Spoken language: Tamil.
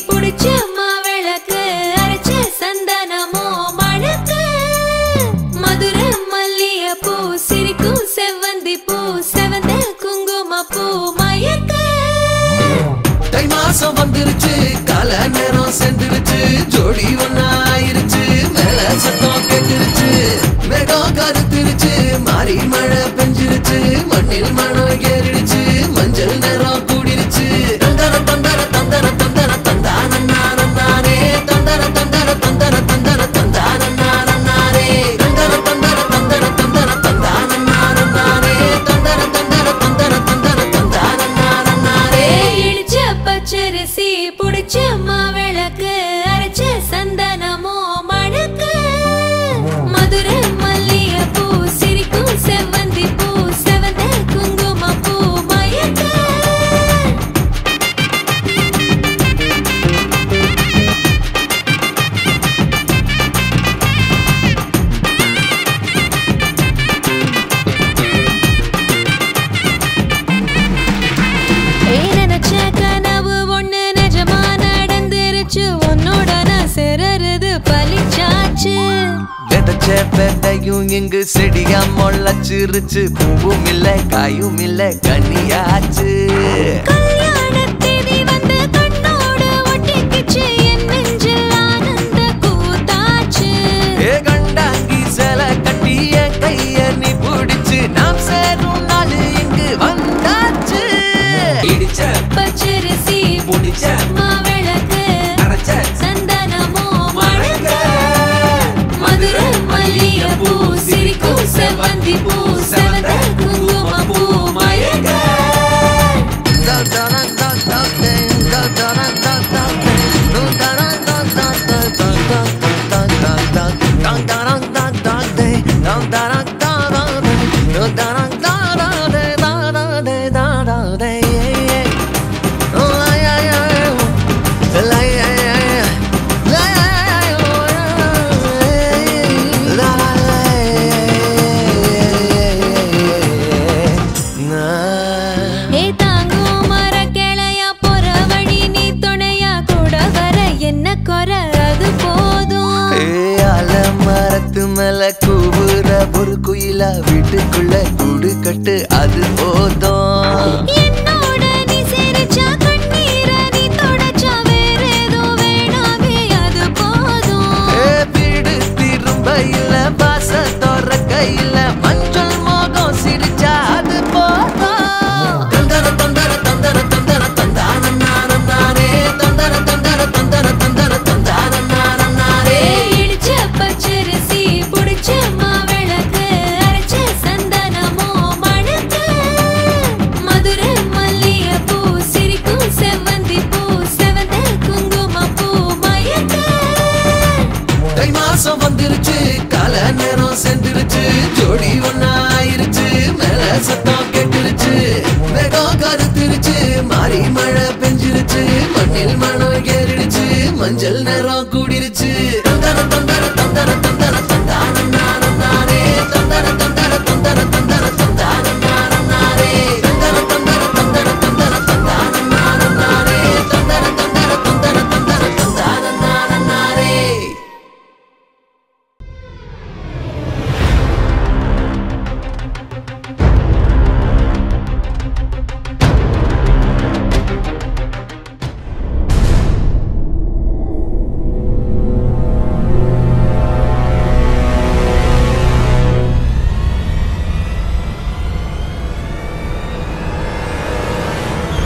புடிச்ச மாவிளக்கு அரைச்ச சந்தனமோ மணக்கு மதுரை மல்லிகைப்பூ சிரிக்கும் செவ்வந்தி பூ செவந்த குங்குமப்பூ மயக்கு தை மாசம் வந்துருச்சு கால நேரம் சென்றுருச்சு ஜோடி ஒன்னாயிருச்சு மேல சத்தம் கேட்டுருச்சு மேகம் கருத்துருச்சு மாறி மழை பெஞ்சிருச்சு மண்ணில் மனம் ஏறிடுச்சு மஞ்சள் நேரம் கூடிருச்சு தந்தர தந்தர தந்தர தந்தர தந்தானே தந்தர தந்தர தந்தர தந்தர தந்தானே தந்தர தந்தர தந்தர தந்தர தந்தானே தந்தர தந்தர தந்தர தந்தர தந்தானே இடிச்ச பச்சரிசி புடிச்ச மாவிளக்கு அரைச்ச சந்தனமோ மணக்கு மதுரை மல்லிகைப்பூ சிரிக்கும் செவ்வந்தி பூ செவந்த குங்குமப்பூ மயக்கு நினைச்ச கனவு ஒண்ணு நிஜமா நடந்துருச்சு உன்னோட நான் சிறருது பலிச்சாச்சு விதைச்ச விதையும் இங்கு செடியா முளைச்சிருச்சு பூவும் இல்ல காயும் இல்ல கனியாச்சு கல்யாணத்தேதி வந்து கண்ணோடு ஒட்டிக்கிச்சு என் நெஞ்சில் ஆனந்த கூத்தாச்சு ஏ கண்டாங்கி சில கட்டி என் கைய நீ பிடிச்சு நாம் சேரும் நாள் இங்கு வந்தாச்சு இடிச்ச பச்சரிசி புடிச்ச மாவிளக்கு அரைச்ச சந்தனமோ மணக்க மதுரை மல்லிகைப்பூ சிரிக்கும் செவ்வந்தி பூ செவந்த குங்குமப்பூ மயக்க ஏ தாங்கும் மரக்கிளையா போற வழி நீ துணையா கூட வர என்ன குறை அது போதும் மரத்து மேல கூவுற ஒரு குயிலா வீட்டுக்குள்ள கூடு கட்டு அது போதும் என்னோட நீ சிரிச்சா கண்ணீர நீ தொடச்சா வேற ஏதோ வேணாமே அது போதும் வீடு திரும்ப இல்ல பாச தோற கையில மஞ்சள் மோகம் சிரிச்சா அது போதும் தந்தர தந்தர தந்தர தந்தர தந்தானே தந்தர தந்தர தந்தர தந்தர தந்தானே இடிச்ச பச்சரிசி புடிச்ச மாவிளக்கு அரைச்ச சந்தனமோ மணக்கு மதுரை மல்லிகைப்பூ சிரிக்கும் செவ்வந்தி பூ செவந்த குங்குமப்பூ மயக்க தை மாசம் வந்துருச்சு கால நேரம் சென்றுருச்சு ஜோடி ஒன்னாயிருச்சு மேல சத்தம் கேட்டுருச்சு மேகம் கருத்துருச்சு மாறி மழை பெஞ்சிருச்சு மண்ணில் மனம் ஏறிடுச்சு மஞ்சள் நேரம் கூடிருச்சு